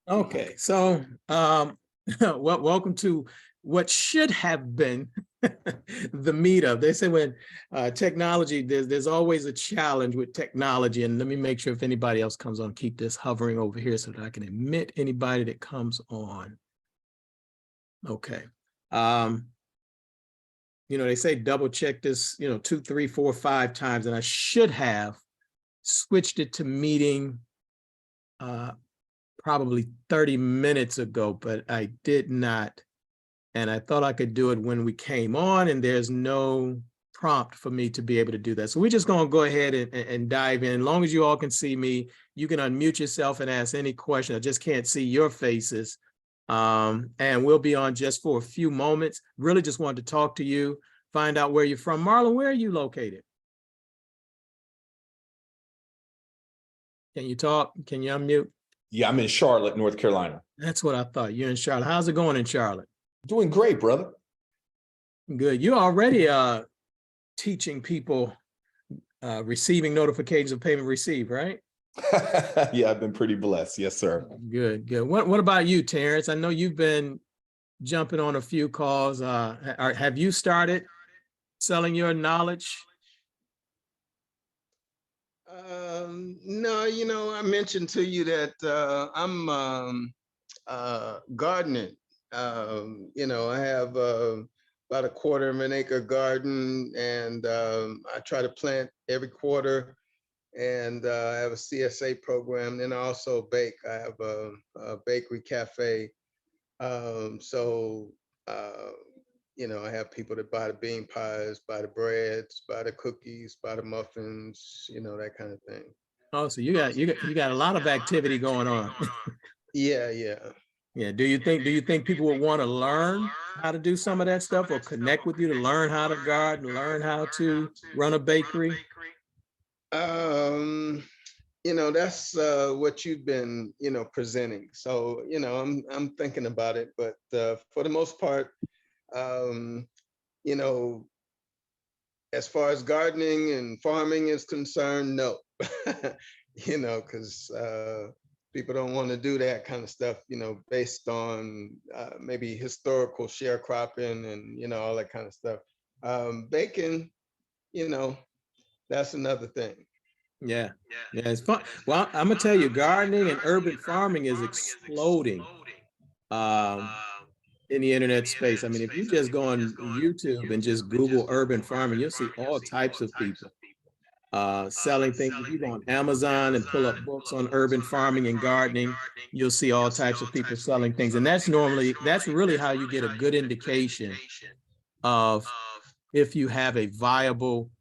Okay, so well, welcome to what should have been the meetup. They say when technology, there's always a challenge with technology. And let me make sure if anybody else comes on, keep this hovering over here so that I can admit anybody that comes on. Okay. They say double check this, 2, 3, 4, 5 times, and I should have switched it to meeting probably 30 minutes ago, but I did not. And I thought I could do it when we came on, and there's no prompt for me to be able to do that. So we're just going to go ahead and dive in. As long as you all can see me, you can unmute yourself and ask any question. I just can't see your faces. And we'll be on just for a few moments. Really just wanted to talk to you, find out where you're from. Marlon, where are you located? Can you talk? Can you unmute? Yeah, I'm in Charlotte, North Carolina. That's what I thought. You're in Charlotte. How's it going in Charlotte? Doing great, brother. Good. You're already teaching people receiving notifications of payment received, right? Yeah, I've been pretty blessed. Yes, sir. Good, good. What about you, Terrence? I know you've been jumping on a few calls. Have you started selling your knowledge? No, I mentioned to you that I'm gardening. I have about 1/4 of an acre garden, and I try to plant every quarter. And I have a CSA program. Then I also bake. I have a bakery cafe. I have people that buy the bean pies, buy the breads, buy the cookies, buy the muffins, that kind of thing. Oh, so you got a lot of activity going on. Yeah. Yeah. Do you think people would want to learn how to do some of that stuff, or connect with you to learn how to garden, learn how to run a bakery? That's what you've been, presenting. So, I'm thinking about it, but for the most part, you know, as far as gardening and farming is concerned, no, because people don't want to do that kind of stuff, based on maybe historical sharecropping and, all that kind of stuff. Baking, that's another thing. Yeah, it's fun. Well, I'm gonna tell you, gardening and urban farming is exploding in the internet space. I mean, if you just go on YouTube and just Google urban farming, you'll see all types of people selling things. If you go on Amazon and pull up books on urban farming and gardening, you'll see all types of people selling things. And that's really how you get a good indication of if you have a viable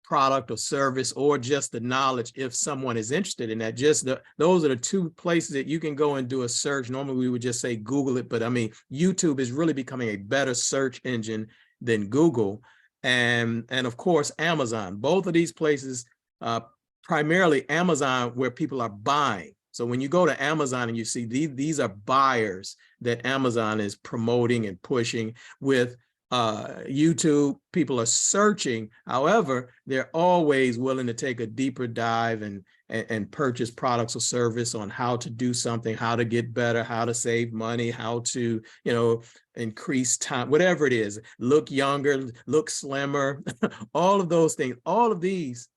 product or service, or just the knowledge, if someone is interested in that. Those are the 2 places that you can go and do a search. Normally we would just say Google it, but I mean, YouTube is really becoming a better search engine than Google. And of course, Amazon. Both of these places, primarily Amazon, where people are buying. So when you go to Amazon and you see these are buyers that Amazon is promoting and pushing. With YouTube, people are searching. However, they're always willing to take a deeper dive and purchase products or service on how to do something, how to get better, how to save money, how to, increase time, whatever it is, look younger, look slimmer, all of those things. All of these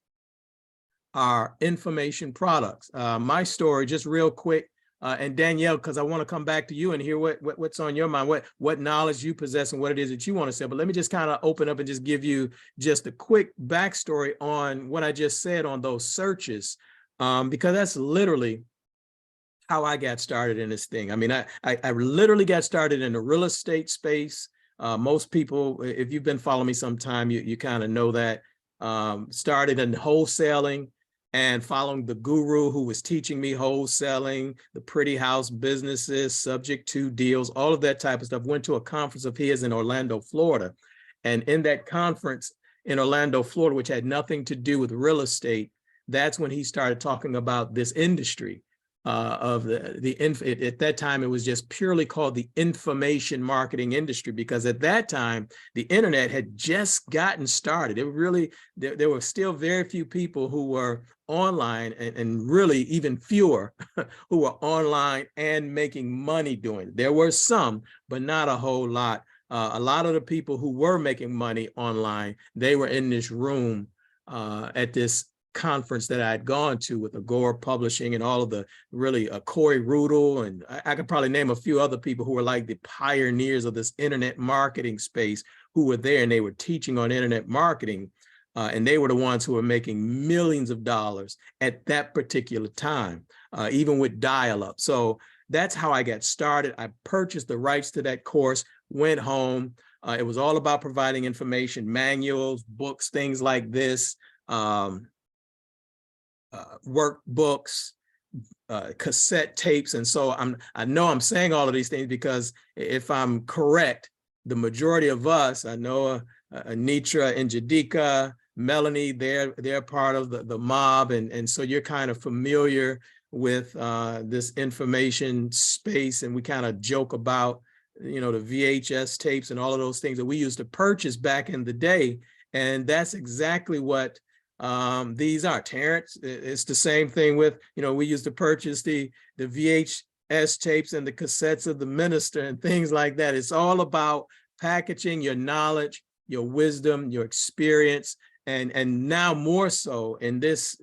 are information products. My story, just real quick, and Danielle, because I want to come back to you and hear what's on your mind, what knowledge you possess and what it is that you want to say. But let me just kind of open up and just give you just a quick backstory on what I just said on those searches, because that's literally how I got started in this thing. I mean, I literally got started in the real estate space. Most people, if you've been following me some time, you kind of know that. Started in wholesaling and following the guru who was teaching me wholesaling, the pretty house businesses, subject to deals, all of that type of stuff. Went to a conference of his in Orlando, Florida. And in that conference in Orlando, Florida, which had nothing to do with real estate, that's when he started talking about this industry. of at that time, it was just purely called the information marketing industry, because at that time, the internet had just gotten started. It really, there were still very few people who were online, and really even fewer who were online and making money doing it. There were some, but not a whole lot. A lot of the people who were making money online, they were in this room at this conference that I had gone to with Agora Publishing and all of the really Corey Rudel, and I could probably name a few other people who were like the pioneers of this internet marketing space, who were there, and they were teaching on internet marketing, and they were the ones who were making millions of dollars at that particular time, even with dial-up. So that's how I got started. I purchased the rights to that course, went home. It was all about providing information, manuals, books, things like this. Workbooks, cassette tapes. And so I know I'm saying all of these things because if I'm correct, the majority of us, I know Anitra and Jadika, Melanie, they're part of the mob. And so you're kind of familiar with this information space. And we kind of joke about, you know, the VHS tapes and all of those things that we used to purchase back in the day. And that's exactly what these are. Terrence, it's the same thing with, you know, we used to purchase the VHS tapes and the cassettes of the minister and things like that. It's all about packaging your knowledge, your wisdom, your experience, and now more so in this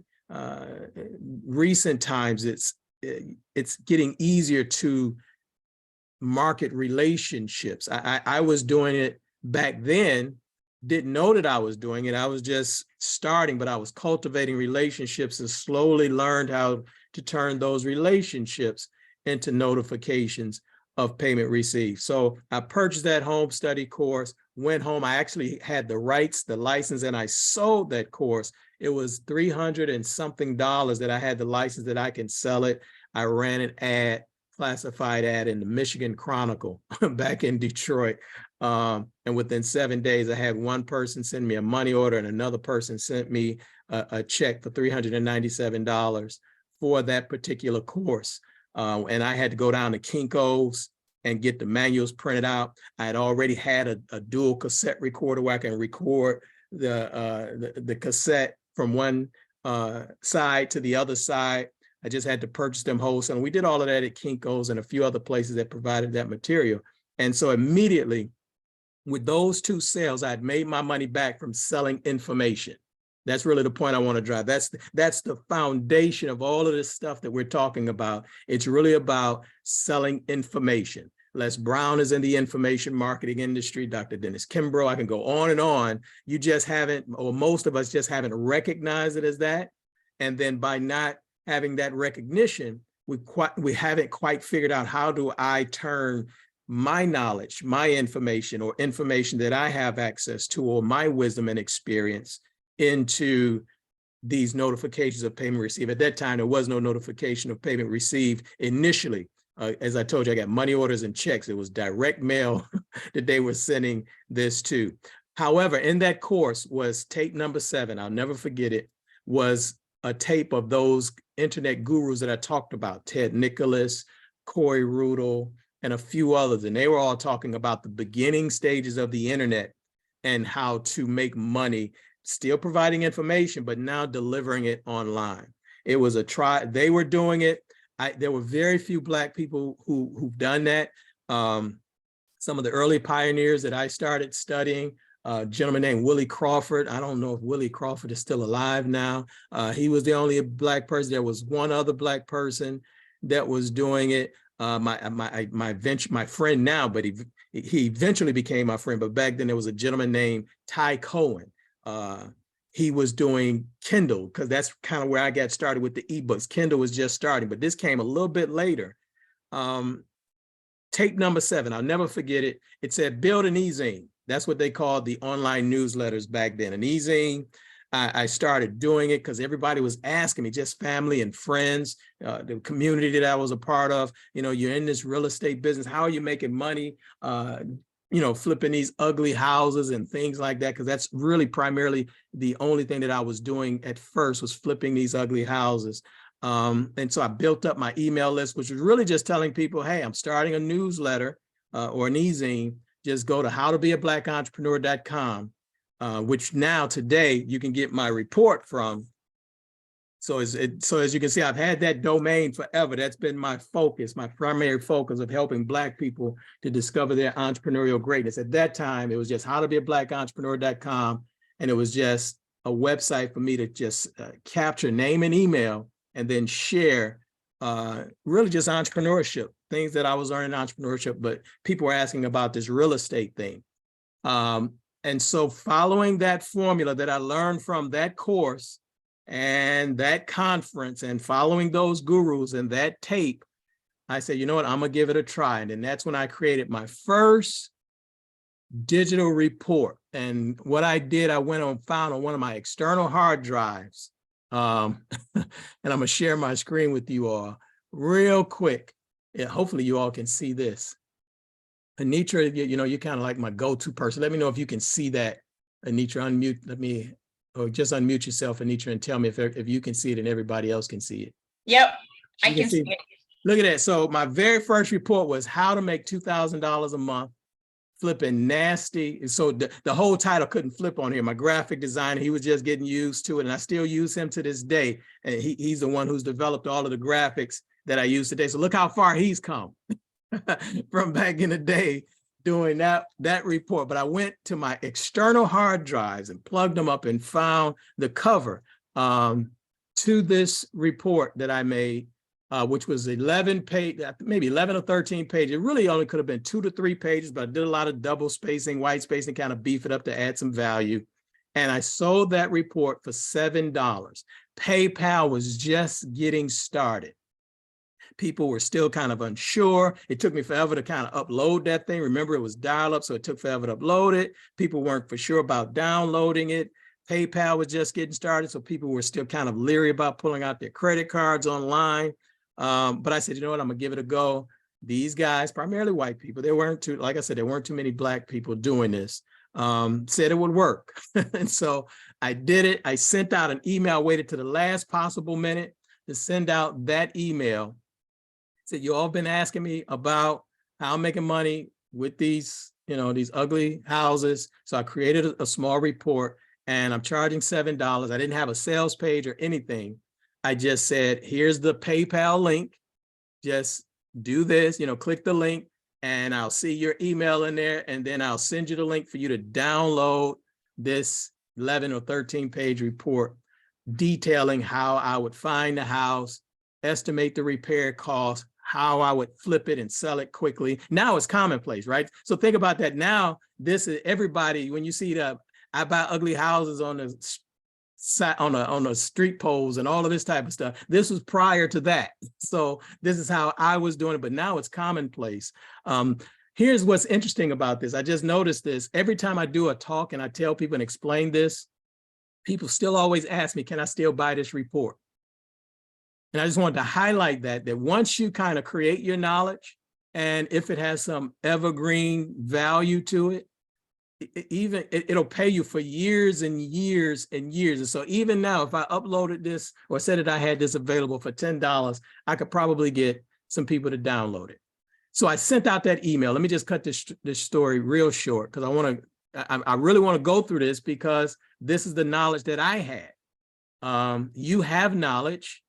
recent times, it's getting easier to market relationships. I was doing it back then, didn't know that I was doing it. I was just starting, but I was cultivating relationships and slowly learned how to turn those relationships into notifications of payment received. So I purchased that home study course, went home. I actually had the rights, the license, and I sold that course. It was $300 and something that I had the license that I can sell it. I ran an ad, classified ad in the Michigan Chronicle back in Detroit. And within 7 days, I had one person send me a money order and another person sent me a check for $397 for that particular course. And I had to go down to Kinko's and get the manuals printed out. I had already had a dual cassette recorder where I can record the cassette from one side to the other side. I just had to purchase them wholesale. And we did all of that at Kinko's and a few other places that provided that material. And so immediately, with those two sales, I'd made my money back from selling information. That's really the point I want to drive. That's the foundation of all of this stuff that we're talking about. It's really about selling information. Les Brown is in the information marketing industry, Dr. Dennis Kimbrough, I can go on and on. You just haven't, or most of us just haven't recognized it as that. And then by not having that recognition, we haven't quite figured out, how do I turn my knowledge, my information, or information that I have access to, or my wisdom and experience into these notifications of payment received. At that time, there was no notification of payment received initially. As I told you, I got money orders and checks. It was direct mail that they were sending this to. However, in that course was tape number 7. I'll never forget it. Was a tape of those internet gurus that I talked about, Ted Nicholas, Corey Rudel, and a few others. And they were all talking about the beginning stages of the internet and how to make money, still providing information, but now delivering it online. It was a try. They were doing it. There were very few Black people who've done that. Some of the early pioneers that I started studying, a gentleman named Willie Crawford. I don't know if Willie Crawford is still alive now. He was the only Black person. There was one other Black person that was doing it. My friend now, but he eventually became my friend. But back then there was a gentleman named Ty Cohen. He was doing Kindle, because that's kind of where I got started with the ebooks. Kindle was just starting, but this came a little bit later. Tape number 7, I'll never forget it. It said, build an e-zine. That's what they called the online newsletters back then. An e-zine. I started doing it because everybody was asking me, just family and friends, the community that I was a part of. You know, you're in this real estate business. How are you making money? You know, flipping these ugly houses and things like that, because that's really primarily the only thing that I was doing at first, was flipping these ugly houses. And so I built up my email list, which was really just telling people, hey, I'm starting a newsletter or an e-zine. Just go to howtobeablackentrepreneur.com, which now today you can get my report from. So as you can see, I've had that domain forever. That's been my focus, my primary focus of helping Black people to discover their entrepreneurial greatness. At that time, it was just howtobeablackentrepreneur.com. And it was just a website for me to just capture name and email and then share really just entrepreneurship, things that I was learning entrepreneurship, but people were asking about this real estate thing. And so following that formula that I learned from that course and that conference and following those gurus and that tape, I said, you know what, I'm gonna give it a try. And then that's when I created my first digital report. And what I did, I found on one of my external hard drives, and I'm gonna share my screen with you all real quick. Yeah, hopefully you all can see this. Anitra, you're kind of like my go-to person. Let me know if you can see that. Anitra, unmute, or just unmute yourself, Anitra, and tell me if you can see it and everybody else can see it. Yep, I can see it. Look at that. So my very first report was how to make $2,000 a month, flipping nasty. So the whole title couldn't flip on here. My graphic designer, he was just getting used to it, and I still use him to this day. And he's the one who's developed all of the graphics that I use today. So look how far he's come from back in the day doing that report. But I went to my external hard drives and plugged them up and found the cover to this report that I made, which was 11 page, maybe 11 or 13 pages. It really only could have been 2 to 3 pages, but I did a lot of double spacing, white spacing, kind of beef it up to add some value. And I sold that report for $7. PayPal was just getting started. People were still kind of unsure. It took me forever to kind of upload that thing. Remember, it was dial-up, so it took forever to upload it. People weren't for sure about downloading it. PayPal was just getting started, so people were still kind of leery about pulling out their credit cards online. But I said, you know what, I'm gonna give it a go. These guys, primarily white people, like I said, there weren't too many Black people doing this, said it would work. And so I did it. I sent out an email, waited to the last possible minute to send out that email. Said, you all been asking me about how I'm making money with these, these ugly houses. So I created a small report and I'm charging $7. I didn't have a sales page or anything. I just said, here's the PayPal link. Just do this, click the link and I'll see your email in there. And then I'll send you the link for you to download this 11 or 13 page report detailing how I would find the house, estimate the repair cost, how I would flip it and sell it quickly. Now it's commonplace, right? So think about that. Now, this is everybody, when you see I buy ugly houses on the street poles and all of this type of stuff. This was prior to that. So this is how I was doing it, but now it's commonplace. Here's what's interesting about this. I just noticed this. Every time I do a talk and I tell people and explain this, people still always ask me, can I still buy this report? And I just wanted to highlight that once you kind of create your knowledge, and if it has some evergreen value to it, it'll pay you for years and years and years. And so even now, if I uploaded this or said that I had this available for $10, I could probably get some people to download it. So I sent out that email. Let me just cut this story real short because I really want to go through this because this is the knowledge that I had. You have knowledge.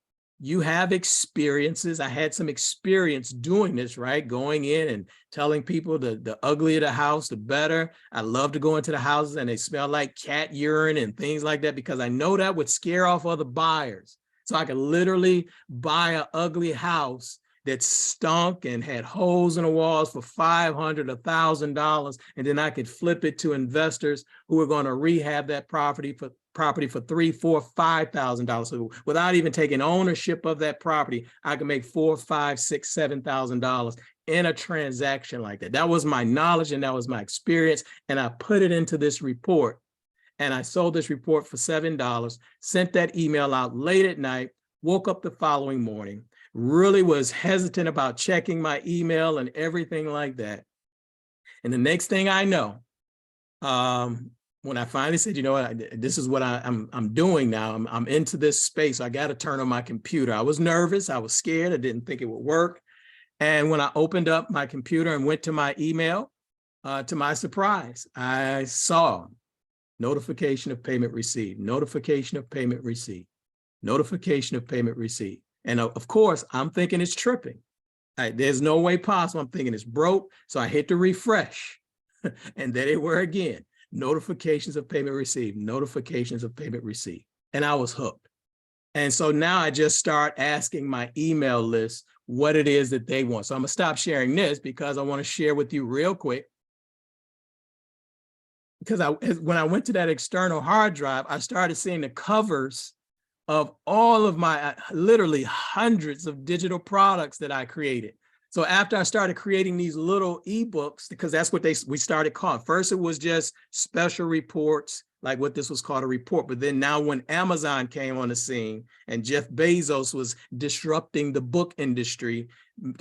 You have experiences. I had some experience doing this, right? Going in and telling people the uglier the house, the better. I love to go into the houses and they smell like cat urine and things like that because I know that would scare off other buyers. So I could literally buy an ugly house that stunk and had holes in the walls for $500, $1,000, and then I could flip it to investors who are going to rehab that property for $3,000, $4,000, $5,000. So without even taking ownership of that property, I could make $4,000, $5,000, $6,000, $7,000 in a transaction like that. That was my knowledge and that was my experience, and I put it into this report. And I sold this report for $7, sent that email out late at night, woke up the following morning, really was hesitant about checking my email and everything like that. And the next thing I know, when I finally said, you know what, this is what I'm doing now. I'm into this space. I got to turn on my computer. I was nervous. I was scared. I didn't think it would work. And when I opened up my computer and went to my email, to my surprise, I saw notification of payment received, notification of payment received, notification of payment received. And of course, I'm thinking it's tripping. There's no way possible. I'm thinking it's broke. So I hit the refresh and there they were again. Notifications of payment received, notifications of payment received. And I was hooked. And so now I just start asking my email list what it is that they want. So I'm gonna stop sharing this because I want to share with you real quick. Because when I went to that external hard drive, I started seeing the covers of all of my literally hundreds of digital products that I created. So after I started creating these little ebooks, because that's what we started calling. First, it was just special reports, like what this was called a report. But then now when Amazon came on the scene and Jeff Bezos was disrupting the book industry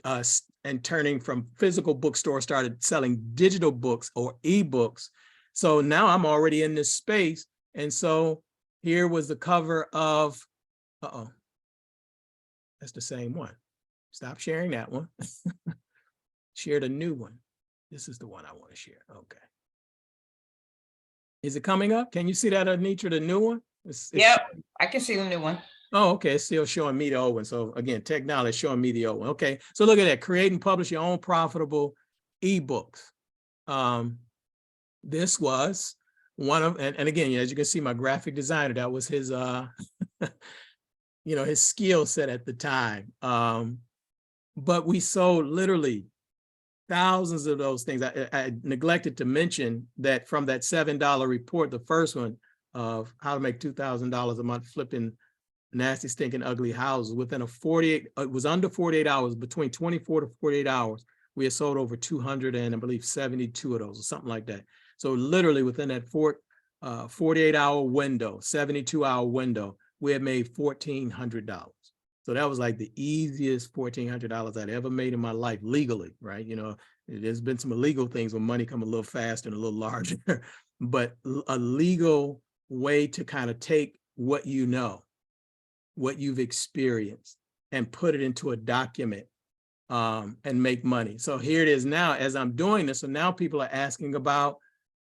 and turning from physical bookstores, started selling digital books or ebooks. So now I'm already in this space. And so here was the cover of, that's the same one. Stop sharing that one. Shared a new one. This is the one I want to share. Okay. Is it coming up? Can you see that, Anitra, the new one? Yep, I can see the new one. Oh, okay. It's still showing me the old one. So again, technology showing me the old one. Okay. So look at that. Create and publish your own profitable ebooks. This was one of, and again, as you can see, my graphic designer, that was his, his skill set at the time. But we sold literally thousands of those things. I neglected to mention that from that $7 report, the first one of how to make $2,000 a month flipping nasty, stinking, ugly houses, within it was under 48 hours, between 24 to 48 hours, we had sold over 200 and I believe 72 of those or something like that. So literally within that 48-hour window, 72-hour window, we had made $1,400. So that was like the easiest $1,400 I'd ever made in my life legally, right? There's been some illegal things where money come a little faster and a little larger, but a legal way to kind of take what you know, what you've experienced, and put it into a document and make money. So here it is now as I'm doing this. So now people are asking about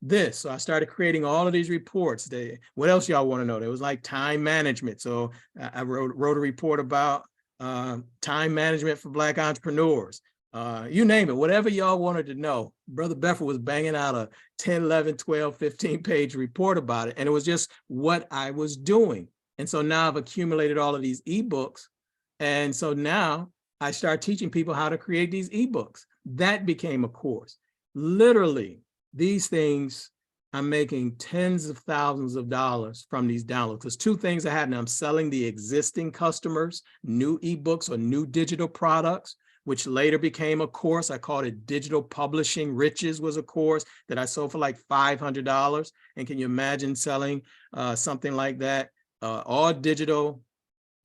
this. So I started creating all of these reports. What else y'all want to know? There was like time management. So I wrote a report about time management for Black entrepreneurs. You name it, whatever y'all wanted to know. Brother Beffer was banging out a 10, 11, 12, 15-page report about it. And it was just what I was doing. And so now I've accumulated all of these ebooks. And so now I start teaching people how to create these ebooks. That became a course. Literally, these things, I'm making tens of thousands of dollars from these downloads. Because two things are happening. I'm selling the existing customers new ebooks or new digital products, which later became a course. I called it Digital Publishing Riches, was a course that I sold for like $500. And can you imagine selling something like that? All digital,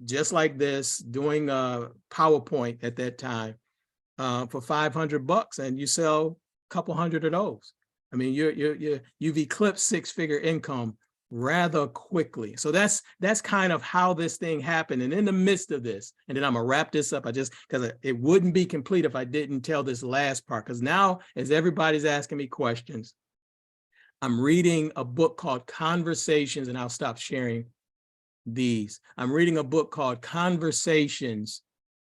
just like this, doing PowerPoint at that time for $500, and you sell a couple hundred of those. I mean, you've eclipsed six-figure income rather quickly. So that's kind of how this thing happened. And in the midst of this, and then I'm gonna wrap this up, because it wouldn't be complete if I didn't tell this last part. Because now, as everybody's asking me questions, I'm reading a book called Conversations, and I'll stop sharing these. I'm reading a book called Conversations.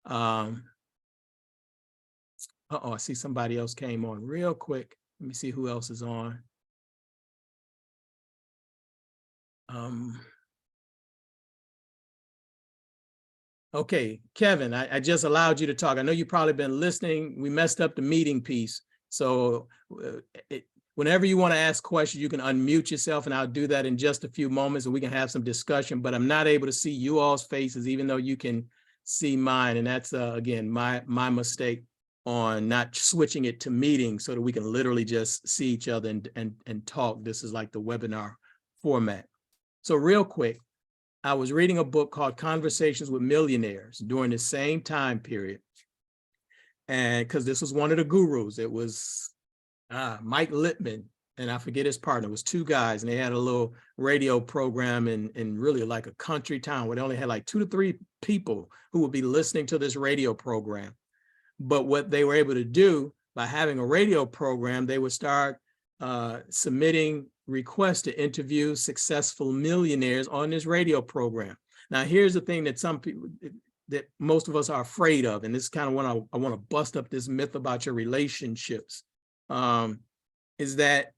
I see somebody else came on real quick. Let me see who else is on. Okay, Kevin, I just allowed you to talk. I know you've probably been listening. We messed up the meeting piece. So whenever you want to ask questions, you can unmute yourself, and I'll do that in just a few moments and we can have some discussion, but I'm not able to see you all's faces, even though you can see mine. And that's, again, my mistake on not switching it to meetings so that we can literally just see each other and talk. This is like the webinar format. So real quick, I was reading a book called Conversations with Millionaires during the same time period. And because this was one of the gurus, it was Mike Littman. and I forget his partner, it was two guys, and they had a little radio program in really like a country town where they only had like 2 to 3 people who would be listening to this radio program. But what they were able to do by having a radio program, they would start submitting requests to interview successful millionaires on this radio program. Now, here's the thing that some people, that most of us are afraid of, and this is kind of when I want to bust up this myth about your relationships, is that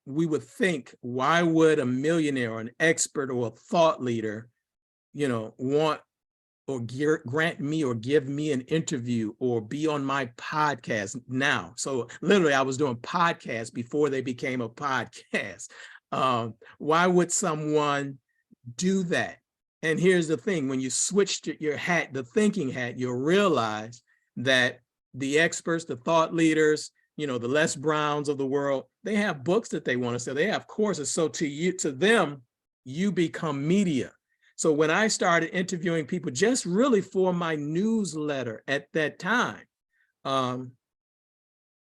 we would think, why would a millionaire or an expert or a thought leader, want or grant me or give me an interview or be on my podcast now? So literally I was doing podcasts before they became a podcast. Why would someone do that? And here's the thing, when you switch to your hat, the thinking hat, you'll realize that the experts, the thought leaders, the Les Browns of the world, they have books that they want to sell. They have courses. So to them, you become media. So when I started interviewing people just really for my newsletter at that time, I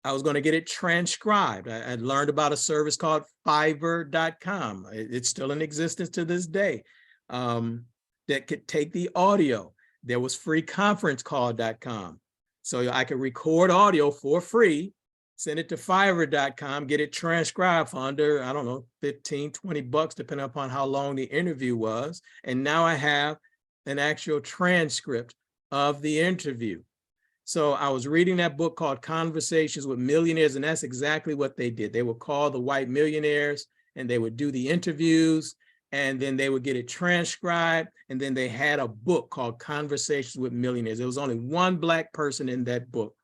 was going to get it transcribed. I learned about a service called Fiverr.com. It's still in existence to this day, that could take the audio. There was freeconferencecall.com. So I could record audio for free, send it to Fiverr.com, get it transcribed for under, I don't know, 15, 20 bucks, depending upon how long the interview was. And now I have an actual transcript of the interview. So I was reading that book called Conversations with Millionaires, and that's exactly what they did. They would call the white millionaires and they would do the interviews, and then they would get it transcribed. And then they had a book called Conversations with Millionaires. There was only one Black person in that book,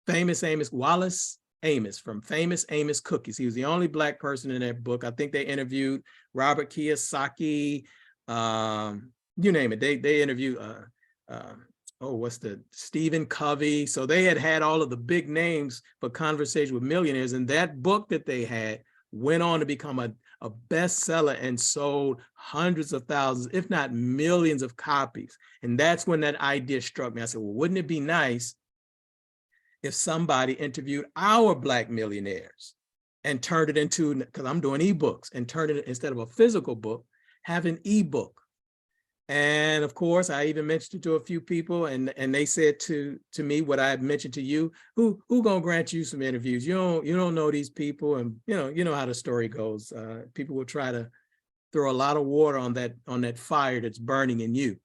Famous Amos, Wallace Amos from Famous Amos Cookies. He was the only Black person in that book. I think they interviewed Robert Kiyosaki, you name it. They interviewed, Stephen Covey. So they had all of the big names for Conversation with Millionaires. And that book that they had went on to become a bestseller and sold hundreds of thousands, if not millions of copies. And that's when that idea struck me. I said, well, wouldn't it be nice if somebody interviewed our Black millionaires and turned it into, because I'm doing ebooks, and turned it, instead of a physical book, have an ebook. And of course, I even mentioned it to a few people, and they said to me what I had mentioned to you, who gonna grant you some interviews? You don't know these people, and you know how the story goes. People will try to throw a lot of water on that fire that's burning in you.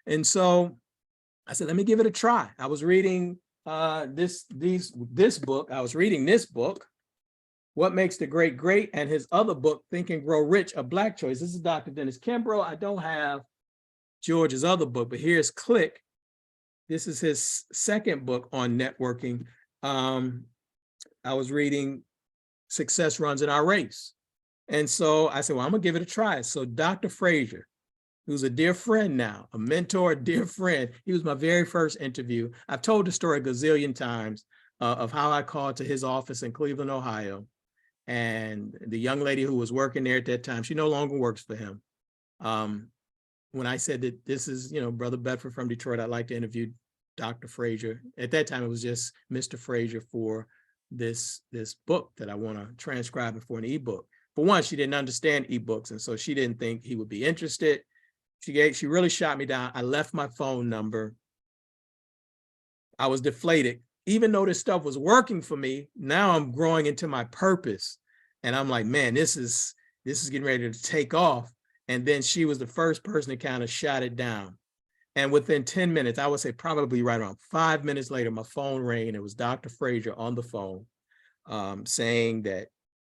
And so I said, let me give it a try. I was reading this book. I was reading this book, What Makes the Great Great, and his other book, Think and Grow Rich, A Black Choice. This is Dr. Dennis Kimbrough. I don't have George's other book, but here's Click. This is his second book on networking. I was reading Success Runs in Our Race. And so I said, well, I'm gonna give it a try. So Dr. Frazier, who's a dear friend now, a mentor, a dear friend, he was my very first interview. I've told the story a gazillion times of how I called to his office in Cleveland, Ohio. And the young lady who was working there at that time, she no longer works for him. When I said that this is, Brother Bedford from Detroit, I'd like to interview Dr. Frazier. At that time, it was just Mr. Frazier for this book that I want to transcribe for an ebook. For one, she didn't understand ebooks, and so she didn't think he would be interested. She really shot me down. I left my phone number. I was deflated. Even though this stuff was working for me, now I'm growing into my purpose. And I'm like, man, this is getting ready to take off. And then she was the first person to kind of shot it down. And within 10 minutes, I would say probably right around 5 minutes later, my phone rang and it was Dr. Frazier on the phone saying that,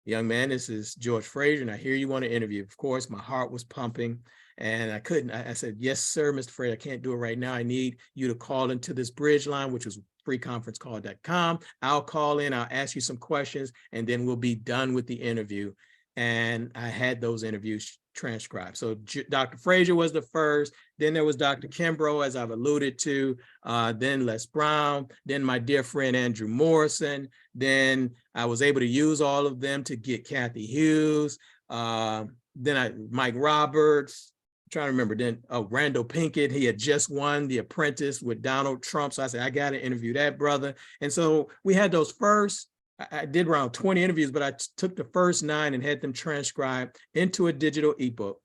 young man, this is George Frazier, and I hear you want to interview. Of course, my heart was pumping and I couldn't. I said, yes, sir, Mr. Frazier, I can't do it right now. I need you to call into this bridge line, which was freeconferencecall.com. I'll call in, I'll ask you some questions, and then we'll be done with the interview. And I had those interviews transcribed. So Dr. Frazier was the first, then there was Dr. Kimbrough, as I've alluded to, then Les Brown, then my dear friend Andrew Morrison. Then I was able to use all of them to get Kathy Hughes, Mike Roberts, I'm trying to remember, then Randall Pinkett, he had just won The Apprentice with Donald Trump. So I said, I got to interview that brother. And so we had those first I did around 20 interviews, but I took the first 9 and had them transcribed into a digital ebook,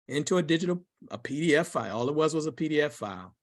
into a PDF file. All it was a PDF file.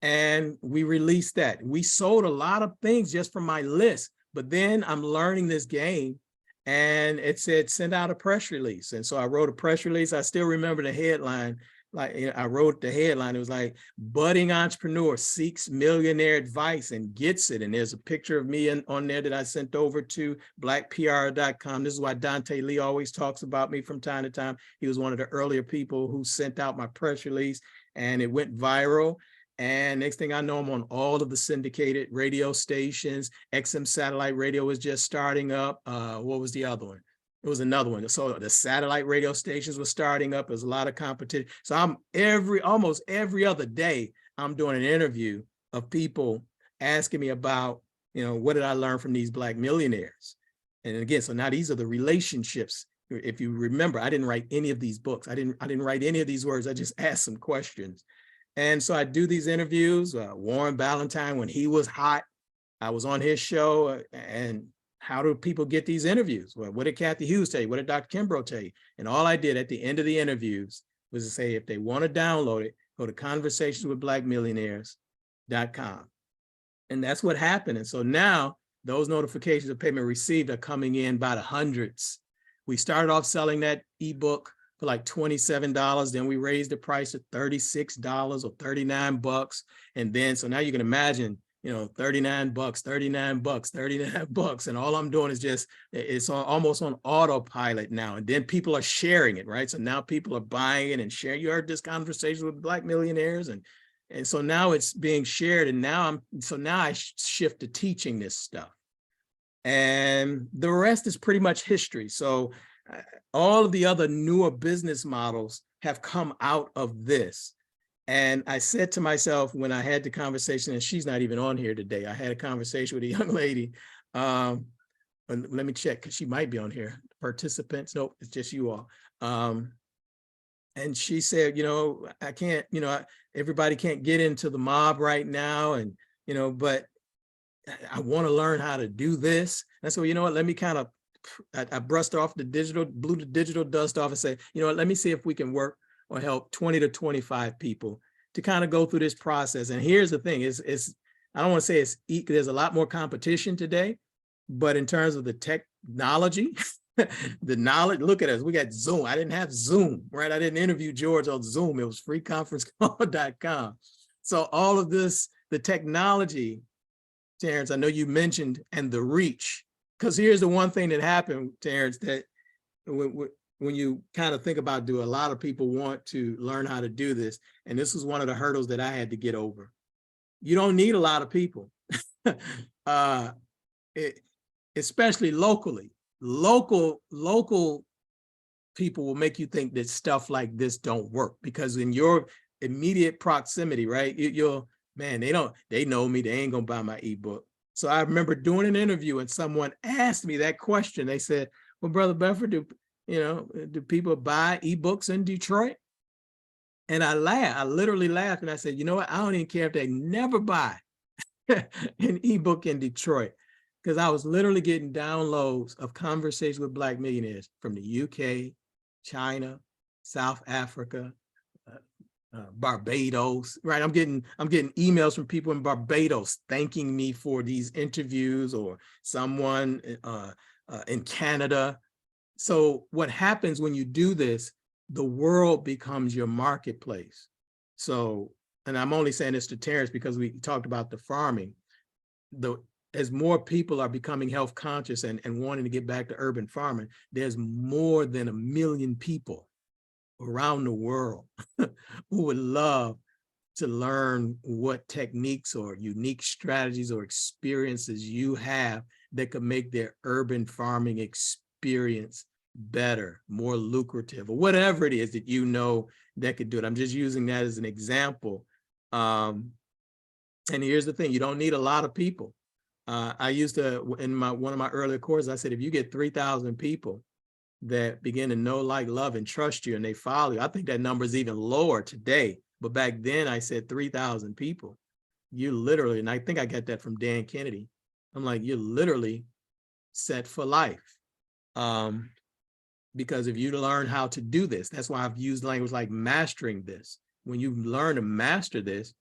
And we released that. We sold a lot of things just from my list, but then I'm learning this game, and it said, send out a press release. And so I wrote a press release. I still remember the headline. Like, you know, I wrote the headline. It was like, budding entrepreneur seeks millionaire advice and gets it. And there's a picture of me on there that I sent over to blackpr.com. This is why Dante Lee always talks about me from time to time. He was one of the earlier people who sent out my press release, and it went viral. And next thing I know, I'm on all of the syndicated radio stations. XM satellite radio was just starting up. What was the other one? It was another one. So the satellite radio stations were starting up. There's a lot of competition. So I'm almost every other day, I'm doing an interview of people asking me about, you know, what did I learn from these Black millionaires? And again, so now these are the relationships. If you remember, I didn't write any of these books. I didn't write any of these words. I just asked some questions. And so I do these interviews. Warren Ballantyne, when he was hot, I was on his show. And how do people get these interviews? Well, what did Kathy Hughes tell you? What did Dr. Kimbrough tell you? And all I did at the end of the interviews was to say, if they want to download it, go to conversationswithblackmillionaires.com. And that's what happened. And so now those notifications of payment received are coming in by the hundreds. We started off selling that ebook for like $27. Then we raised the price to $36 or $39. And then, so now you can imagine, you know, $39, $39. And all I'm doing is just, it's almost on autopilot now. And then people are sharing it, right? So now people are buying it and sharing. You heard this conversation with Black millionaires. And so now it's being shared. And now I shift to teaching this stuff. And the rest is pretty much history. So all of the other newer business models have come out of this. And I said to myself when I had the conversation, and she's not even on here today, I had a conversation with a young lady. Let me check, because she might be on here. Participants, nope, it's just you all. And she said, you know, I can't, you know, everybody can't get into the mob right now. And, you know, but I want to learn how to do this. And so, you know what, let me kind of, I brushed off the digital, blew the digital dust off and say, you know what, let me see if we can work or help 20 to 25 people to kind of go through this process. And here's the thing, is I don't want to say it's equal, there's a lot more competition today, but in terms of the technology, the knowledge, look at us, we got Zoom. I didn't have Zoom, right? I didn't interview George on Zoom. It was freeconferencecall.com. So all of this, the technology, Terrence, I know you mentioned, and the reach, because here's the one thing that happened, Terrence, that when you kind of think about, do a lot of people want to learn how to do this? And this was one of the hurdles that I had to get over. You don't need a lot of people, especially locally. Local people will make you think that stuff like this don't work, because in your immediate proximity, right? Man, they know me, they ain't gonna buy my ebook. So I remember doing an interview and someone asked me that question. They said, well, Brother Bedford, do people buy ebooks in Detroit? And I laughed, I literally laughed. And I said, you know what? I don't even care if they never buy an ebook in Detroit, because I was literally getting downloads of conversations with Black millionaires from the UK, China, South Africa, Barbados, right? I'm getting emails from people in Barbados thanking me for these interviews, or someone in Canada. So what happens when you do this, the world becomes your marketplace. So, and I'm only saying this to Terrence because we talked about the farming. As more people are becoming health conscious and wanting to get back to urban farming, there's more than 1 million people around the world who would love to learn what techniques or unique strategies or experiences you have that could make their urban farming experience better, more lucrative, or whatever it is that you know that could do it. I'm just using that as an example. And here's the thing, you don't need a lot of people. I used to, in one of my earlier courses, I said, if you get 3,000 people that begin to know, like, love, and trust you, and they follow you, I think that number is even lower today. But back then I said 3,000 people. You literally, and I think I got that from Dan Kennedy. I'm like, you're literally set for life. Because if you learn how to do this, that's why I've used language like mastering this. When you learn to master this,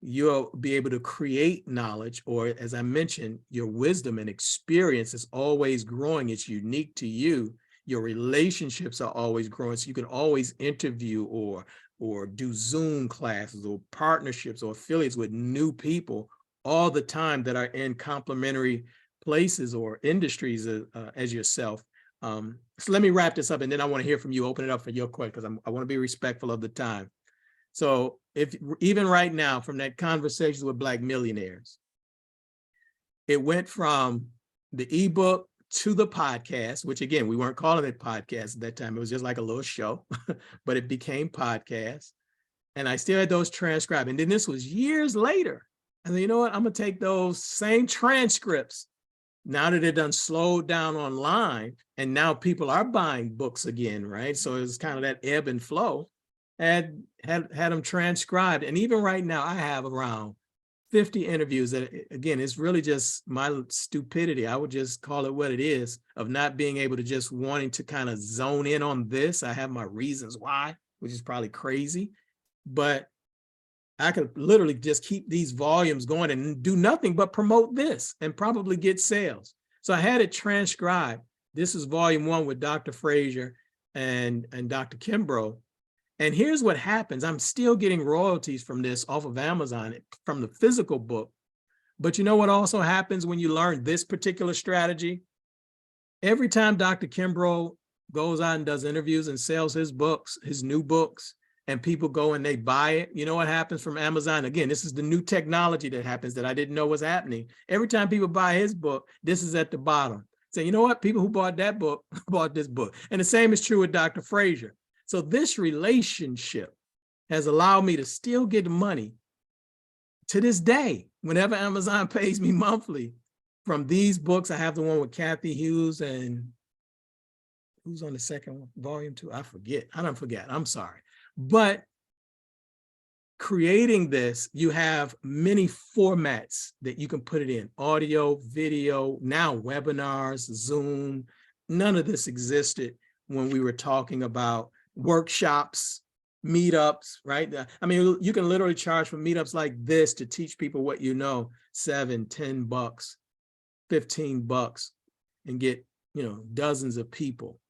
you'll be able to create knowledge, or as I mentioned, your wisdom and experience is always growing. It's unique to you. Your relationships are always growing. So you can always interview or do Zoom classes or partnerships or affiliates with new people all the time that are in complementary places or industries as yourself. So let me wrap this up, and then I want to hear from you. Open it up for your question, because I want to be respectful of the time. So if even right now, from that conversations with Black millionaires, it went from the ebook to the podcast, which again, we weren't calling it podcast at that time. It was just like a little show, but it became podcast. And I still had those transcribed. And then this was years later. And then, you know what? I'm gonna take those same transcripts now that they're done slowed down online, and now people are buying books again, right? So it's kind of that ebb and flow. Had them transcribed. And even right now, I have around 50 interviews that, again, it's really just my stupidity. I would just call it what it is, of not being able to just wanting to kind of zone in on this. I have my reasons why, which is probably crazy, but I could literally just keep these volumes going and do nothing but promote this and probably get sales. So I had it transcribed. This is volume 1 with Dr. Frazier and Dr. Kimbrough. And here's what happens. I'm still getting royalties from this off of Amazon, from the physical book. But you know what also happens when you learn this particular strategy? Every time Dr. Kimbrough goes out and does interviews and sells his books, his new books, and people go and they buy it, you know what happens from Amazon? Again, this is the new technology that happens that I didn't know was happening. Every time people buy his book, this is at the bottom. So you know what? People who bought that book bought this book. And the same is true with Dr. Frazier. So this relationship has allowed me to still get money to this day. Whenever Amazon pays me monthly from these books, I have the one with Kathy Hughes, and who's on the second one? Volume 2, I forget. I don't forget, I'm sorry. But creating this, you have many formats that you can put it in: audio, video, now webinars, Zoom. None of this existed when we were talking about workshops, meetups, right? I mean, you can literally charge for meetups like this to teach people what you know, $7, $10, $15, and get, you know, dozens of people.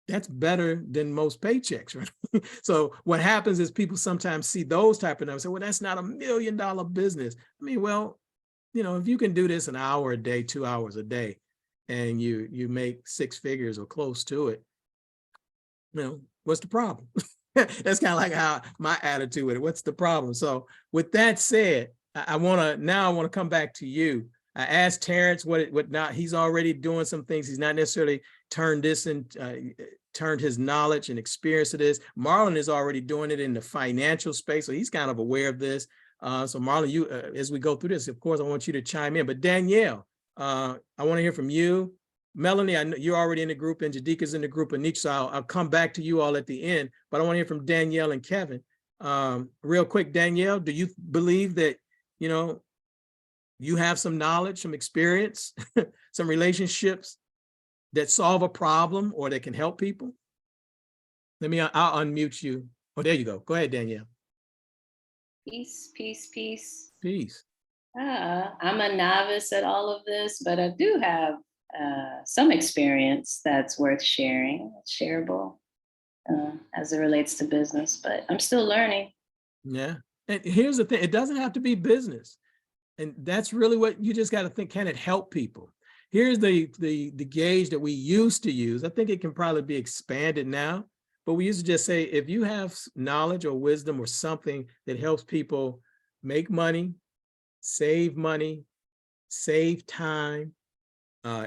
That's better than most paychecks, right? So what happens is people sometimes see those type of numbers and say, well, that's not $1 million business. I mean, well, you know, if you can do this an hour a day, 2 hours a day, and you make 6 figures or close to it, you know, what's the problem? That's kind of like how my attitude with it. What's the problem? So with that said, I want to come back to you. I asked Terrence what not. He's already doing some things. He's not necessarily turned this and turned his knowledge and experience to this. Marlon is already doing it in the financial space, so he's kind of aware of this. So Marlon, you as we go through this, of course, I want you to chime in. But Danielle, I want to hear from you. Melanie, I know you're already in the group, and Jadika's in the group, and Nietzsche, so I'll come back to you all at the end. But I want to hear from Danielle and Kevin. Real quick, Danielle, do you believe that, you know, you have some knowledge, some experience, some relationships that solve a problem or that can help people? I'll unmute you. Oh, there you go. Go ahead, Danielle. Peace, peace, peace. Peace. I'm a novice at all of this, but I do have some experience that's worth sharing, shareable as it relates to business, but I'm still learning. Yeah. And here's the thing, it doesn't have to be business. And that's really what you just got to think, can it help people? Here's the gauge that we used to use. I think it can probably be expanded now, but we used to just say, if you have knowledge or wisdom or something that helps people make money, save time,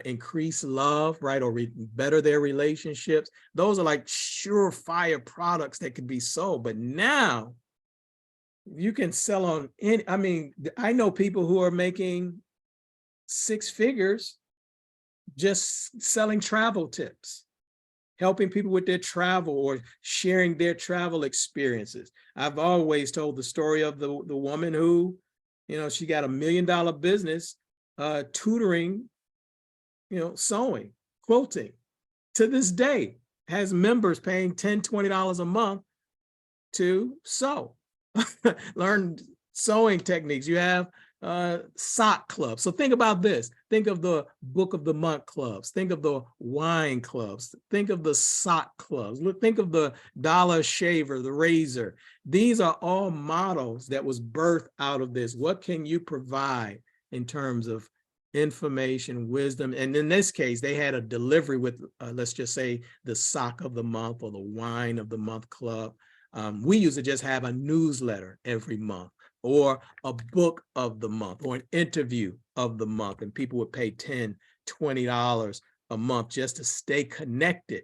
increase love, right? Or better their relationships. Those are like surefire products that could be sold. But now you can sell on any, I mean, I know people who are making 6 figures just selling travel tips, helping people with their travel or sharing their travel experiences. I've always told the story of the woman who, you know, she got $1 million business tutoring, sewing, quilting. To this day, has members paying $10, $20 a month to sew, learn sewing techniques. You have sock clubs. So think about this. Think of the book of the month clubs. Think of the wine clubs. Think of the sock clubs. Think of the dollar shaver, the razor. These are all models that was birthed out of this. What can you provide in terms of information, wisdom? And in this case, they had a delivery with, let's just say, the sock of the month or the wine of the month club. We used to just have a newsletter every month, or a book of the month, or an interview of the month, and people would pay $10, $20 a month just to stay connected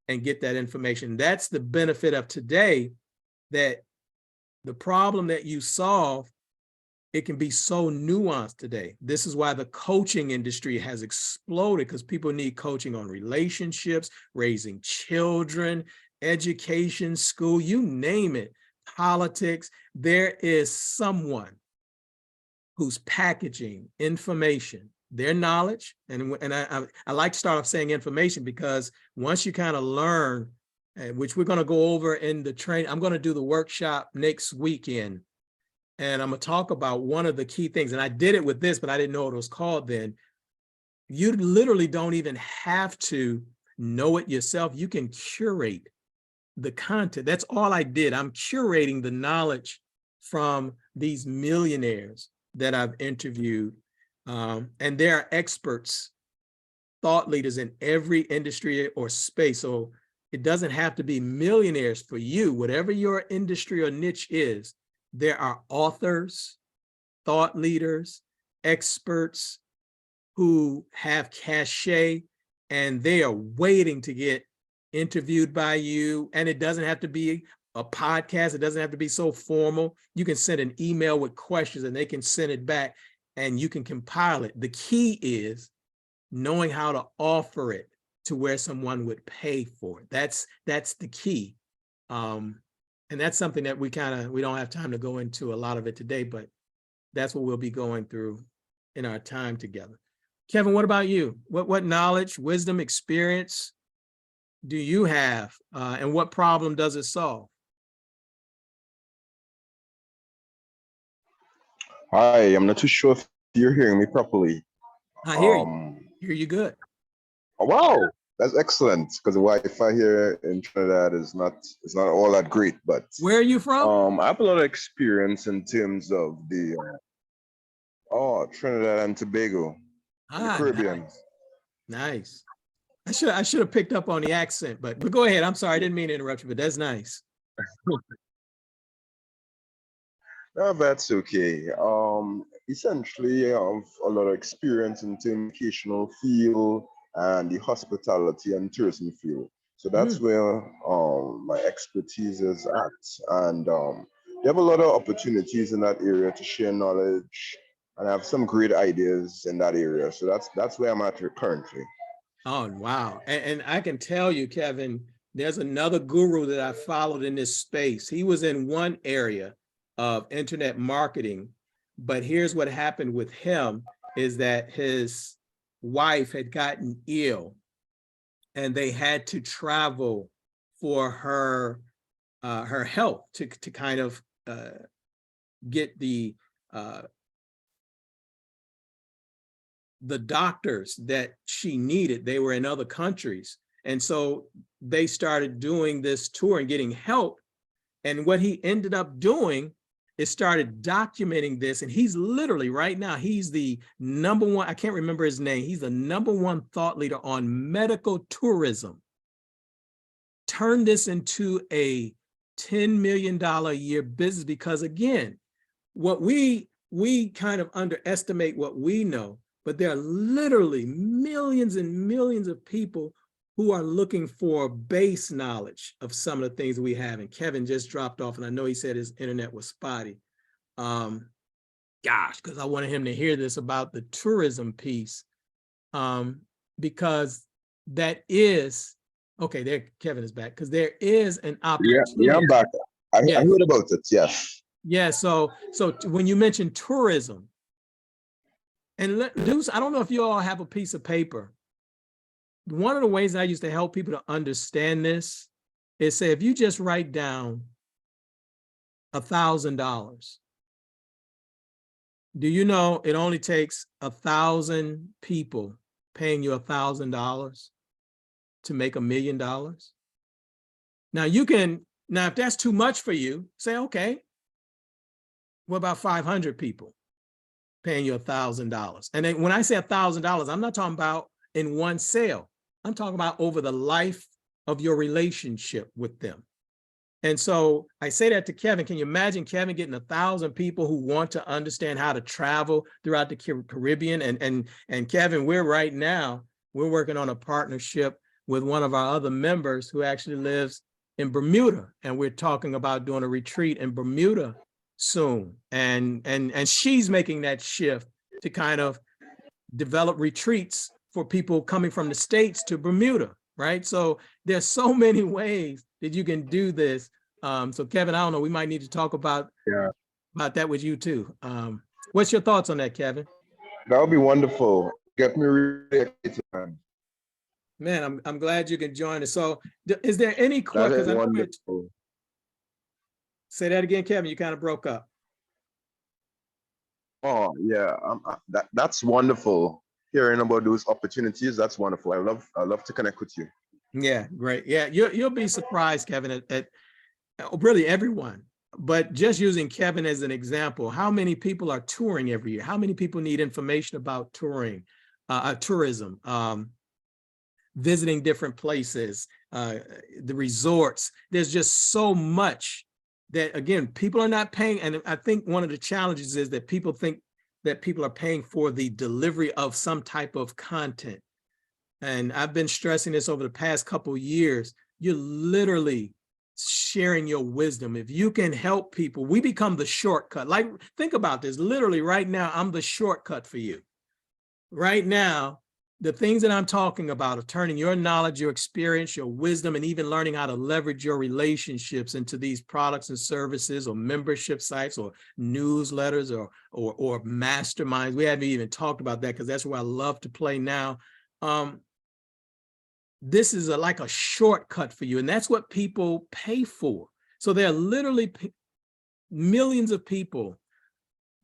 and get that information. That's the benefit of today, that the problem that you solve, it can be so nuanced today. This is why the coaching industry has exploded, because people need coaching on relationships, raising children, education, school, you name it, politics. There is someone who's packaging information, their knowledge. And I like to start off saying information, because once you kind of learn, which we're going to go over in the training, I'm going to do the workshop next weekend. And I'm going to talk about one of the key things. And I did it with this, but I didn't know what it was called then. You literally don't even have to know it yourself. You can curate the content. That's all I did. I'm curating the knowledge from these millionaires that I've interviewed. And there are experts, thought leaders in every industry or space. So it doesn't have to be millionaires for you. Whatever your industry or niche is, there are authors, thought leaders, experts who have cachet, and they are waiting to get interviewed by you. And it doesn't have to be a podcast. It doesn't have to be so formal. You can send an email with questions and they can send it back and you can compile it. The key is knowing how to offer it to where someone would pay for it. That's the key. And that's something that we don't have time to go into a lot of it today, but that's what we'll be going through in our time together. Kevin, what about you? What knowledge, wisdom, experience do you have, and what problem does it solve? Hi, I'm not too sure if you're hearing me properly. I hear you good. Oh, wow, that's excellent, because the Wi-Fi here in Trinidad is not all that great. But where are you from? I have a lot of experience in terms of the Trinidad and Tobago, in the Caribbean. Nice. I should have picked up on the accent, but go ahead. I'm sorry, I didn't mean to interrupt you, but that's nice. No, that's okay. Essentially, I have a lot of experience in the educational field and the hospitality and tourism field. So that's where my expertise is at. And they have a lot of opportunities in that area to share knowledge, and I have some great ideas in that area. So that's where I'm at currently. Oh, wow. And I can tell you, Kevin, there's another guru that I followed in this space. He was in one area of internet marketing, but here's what happened with him is that his wife had gotten ill and they had to travel for her health to kind of get the doctors that she needed. They were in other countries. And so they started doing this tour and getting help. And what he ended up doing is started documenting this. And he's literally right now, he's the #1, I can't remember his name. He's the #1 thought leader on medical tourism. Turn this into a $10 million a year business, because again, what we kind of underestimate what we know, but there are literally millions and millions of people who are looking for base knowledge of some of the things we have. And Kevin just dropped off, and I know he said his internet was spotty. Gosh, because I wanted him to hear this about the tourism piece, because that is, okay, there, Kevin is back, because there is an opportunity. Yeah, I'm back. I heard about it, yes. Yeah, so when you mention tourism, And Deuce, I don't know if you all have a piece of paper. One of the ways I used to help people to understand this is say, if you just write down $1,000, do you know it only takes 1,000 people paying you $1,000 to make $1 million? Now if that's too much for you, say, okay, what about 500 people paying you $1,000? And then when I say $1,000, I'm not talking about in one sale. I'm talking about over the life of your relationship with them. And so I say that to Kevin. Can you imagine Kevin getting 1,000 people who want to understand how to travel throughout the Caribbean? And Kevin, we're working on a partnership with one of our other members who actually lives in Bermuda. And we're talking about doing a retreat in Bermuda soon. And she's making that shift to kind of develop retreats for people coming from the States to Bermuda, right? So there's so many ways that you can do this. So Kevin, I don't know, we might need to talk about that with you too. What's your thoughts on that, Kevin? That would be wonderful. Get me really excited, man. Man, I'm glad you can join us. So is there any That questions? is wonderful. Say that again, Kevin, you kind of broke up. Oh yeah, that's wonderful. Hearing about those opportunities, that's wonderful. I love to connect with you. Yeah, great. Yeah, you'll be surprised, Kevin, at really everyone. But just using Kevin as an example, how many people are touring every year? How many people need information about tourism, visiting different places, the resorts? There's just so much that, again, people are not paying. And I think one of the challenges is that people think that people are paying for the delivery of some type of content. And I've been stressing this over the past couple of years. You're literally sharing your wisdom. If you can help people, we become the shortcut. Like, think about this. Literally right now, I'm the shortcut for you. Right now, the things that I'm talking about of turning your knowledge, your experience, your wisdom, and even learning how to leverage your relationships into these products and services or membership sites or newsletters or masterminds. We haven't even talked about that because that's where I love to play now. This is like a shortcut for you, and that's what people pay for. So there are literally millions of people,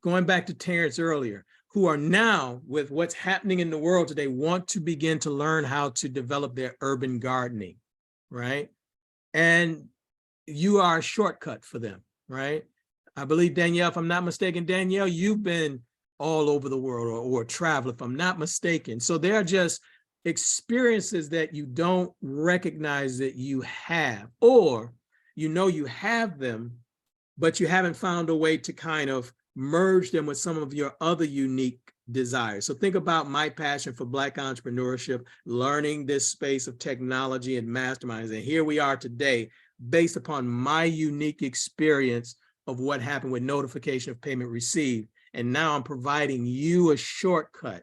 going back to Terrence earlier, who are now, with what's happening in the world today, want to begin to learn how to develop their urban gardening, right? And you are a shortcut for them, right? I believe, Danielle, if I'm not mistaken, Danielle, you've been all over the world or travel, if I'm not mistaken. So they're just experiences that you don't recognize that you have, or you know you have them, but you haven't found a way to kind of merge them with some of your other unique desires. So think about my passion for Black entrepreneurship, learning this space of technology and masterminds. And here we are today, based upon my unique experience of what happened with notification of payment received. And now I'm providing you a shortcut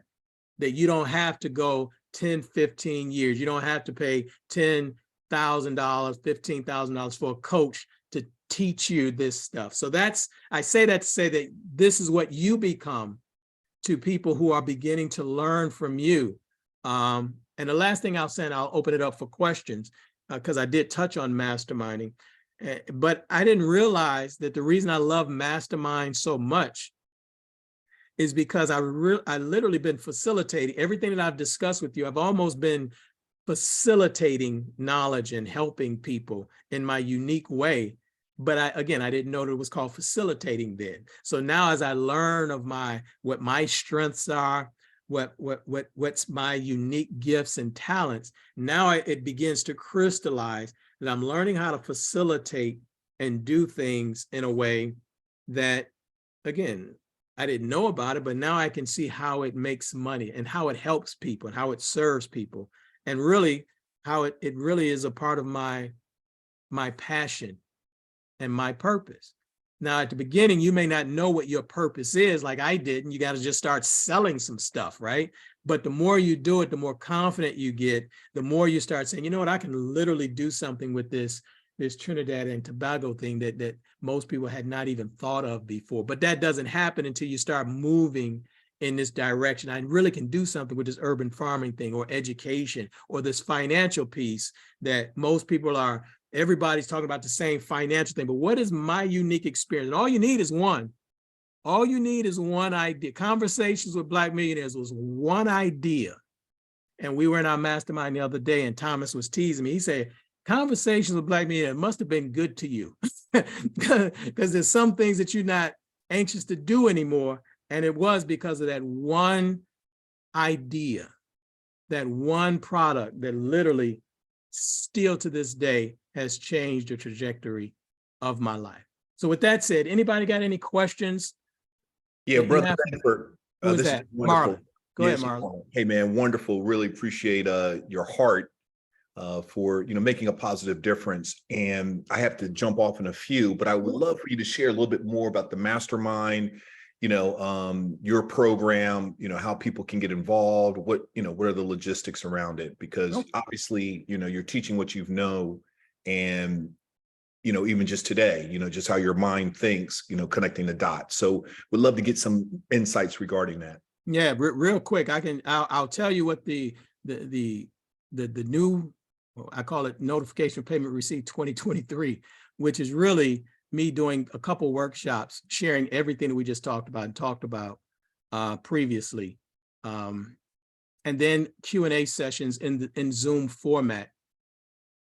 that you don't have to go 10, 15 years. You don't have to pay $10,000, $15,000 for a coach to teach you this stuff. So I say that to say that this is what you become to people who are beginning to learn from you. And the last thing I'll say, and I'll open it up for questions, because I did touch on masterminding, but I didn't realize that the reason I love mastermind so much is because I literally been facilitating everything that I've discussed with you. I've almost been facilitating knowledge and helping people in my unique way. But I didn't know that it was called facilitating then. So now, as I learn of what my strengths are, what's my unique gifts and talents, now it begins to crystallize that I'm learning how to facilitate and do things in a way that, again, I didn't know about it, but now I can see how it makes money and how it helps people and how it serves people, and really how it really is a part of my passion and my purpose. Now, at the beginning, you may not know what your purpose is, like I did, and you got to just start selling some stuff, right? But the more you do it, the more confident you get, the more you start saying, you know what, I can literally do something with this Trinidad and Tobago thing that most people had not even thought of before. But that doesn't happen until you start moving in this direction. I really can do something with this urban farming thing or education or this financial piece that most people are, everybody's talking about the same financial thing, but what is my unique experience? And all you need is one. All you need is one idea. Conversations with Black Millionaires was one idea. And we were in our mastermind the other day and Thomas was teasing me. He said, conversations with Black Millionaires must have been good to you because there's some things that you're not anxious to do anymore. And it was because of that one idea, that one product that literally still to this day has changed the trajectory of my life. So with that said, anybody got any questions? Yeah, brother Bedford, Who is this that? is wonderful. Marlon. Go ahead, Yes, Marlon. hey man, wonderful. Really appreciate your heart for making a positive difference. And I have to jump off in a few, but I would love for you to share a little bit more about the mastermind, your program, how people can get involved, what are the logistics around it? Because obviously, you're teaching what you know, and even just today, just how your mind thinks, connecting the dots. So we'd love to get some insights regarding that. Yeah, real quick, I'll tell you what the new, I call it Notification Payment Receipt 2023, which is really me doing a couple workshops, sharing everything that we just talked about previously. And then Q&A sessions in Zoom format.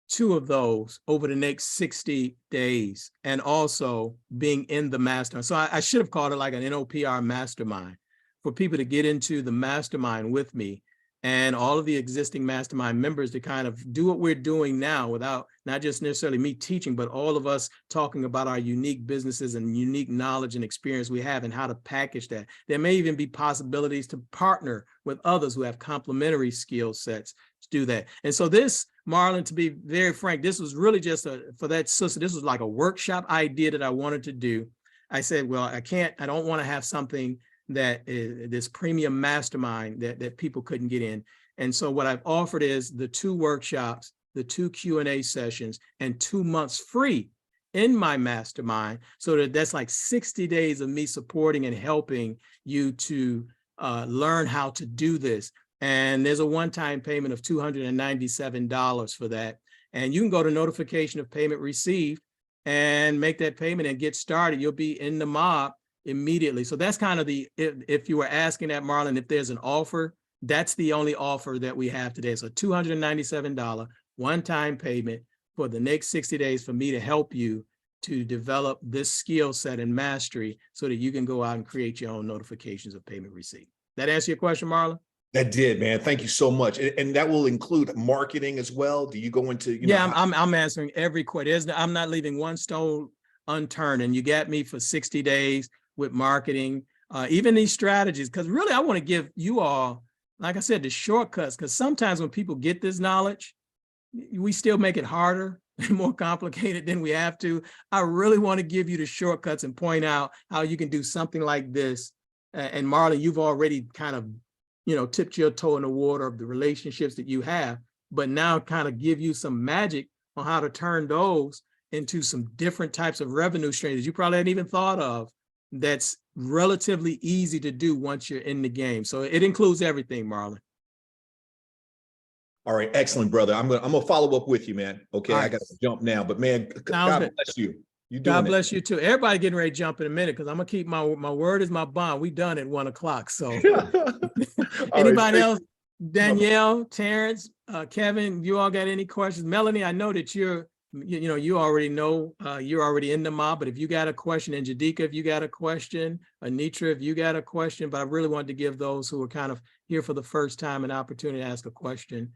2 of those over the next 60 days, and also being in the mastermind. So I should have called it like an NOPR mastermind for people to get into the mastermind with me and all of the existing mastermind members to kind of do what we're doing now without not just necessarily me teaching, but all of us talking about our unique businesses and unique knowledge and experience we have and how to package that. There may even be possibilities to partner with others who have complementary skill sets to do that. And so this, Marlon, to be very frank, this was really just for that sister, this was like a workshop idea that I wanted to do. I said, well, I don't want to have something that is this premium mastermind that people couldn't get in. And so what I've offered is the 2 workshops, the 2 Q&A sessions, and 2 months free in my mastermind. So that's like 60 days of me supporting and helping you to learn how to do this. And there's a one-time payment of $297 for that. And you can go to notification of payment received and make that payment and get started. You'll be in the mob immediately. So that's kind of if you were asking that, Marlon, if there's an offer, that's the only offer that we have today. So $297 one-time payment for the next 60 days for me to help you to develop this skill set and mastery so that you can go out and create your own notifications of payment receipt. That answer your question, Marlon? That did, man. Thank you so much. And that will include marketing as well. Do you go into, Yeah, I'm answering every question. I'm not leaving one stone unturned. And you got me for 60 days with marketing, even these strategies, because really I want to give you all, like I said, the shortcuts, because sometimes when people get this knowledge, we still make it harder and more complicated than we have to. I really want to give you the shortcuts and point out how you can do something like this. And Marlon, you've already kind of, tipped your toe in the water of the relationships that you have, but now kind of give you some magic on how to turn those into some different types of revenue streams that you probably hadn't even thought of. That's relatively easy to do once you're in the game. So it includes everything, Marlon. All right, excellent, brother. I'm gonna follow up with you, man. Okay, Right. I gotta jump now, but man, God bless you. God bless you too. Everybody getting ready to jump in a minute because I'm gonna keep my word is my bond. We done at 1 o'clock. So anybody else? Danielle, Terrence, Kevin, you all got any questions? Melanie, I know that you already know, you're already in the mob, but if you got a question, and Jadika, if you got a question, Anitra, if you got a question, but I really wanted to give those who are kind of here for the first time an opportunity to ask a question.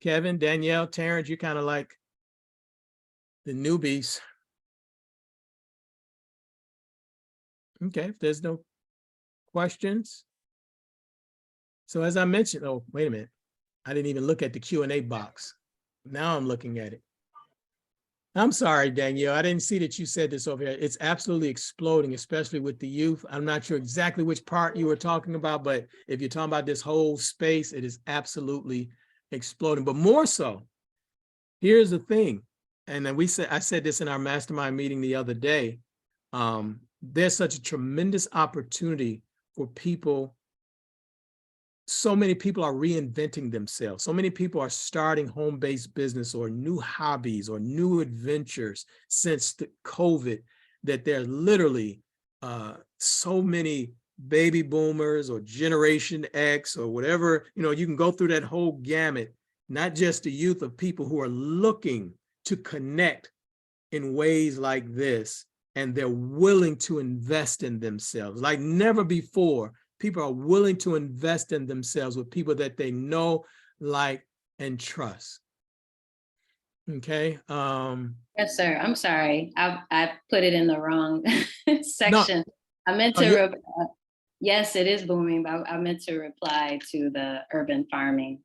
Kevin, Danielle, Terrence, you kind of like the newbies. Okay, if there's no questions. So as I mentioned, oh, wait a minute. I didn't even look at the Q&A box. Now I'm looking at it. I'm sorry, Danielle. I didn't see that you said this over here. It's absolutely exploding, especially with the youth. I'm not sure exactly which part you were talking about, but if you're talking about this whole space, it is absolutely exploding. But more so, here's the thing. And then I said this in our mastermind meeting the other day. there's such a tremendous opportunity for people. So many people are reinventing themselves. So many people are starting home-based business or new hobbies or new adventures since the COVID, that there are literally so many baby boomers or Generation X or whatever, you can go through that whole gamut, not just the youth, of people who are looking to connect in ways like this, and they're willing to invest in themselves like never before. People are willing to invest in themselves with people that they know, like, and trust. Okay. Yes, sir. I'm sorry. I put it in the wrong section. I meant to, yes, it is booming, but I meant to reply to the urban farming,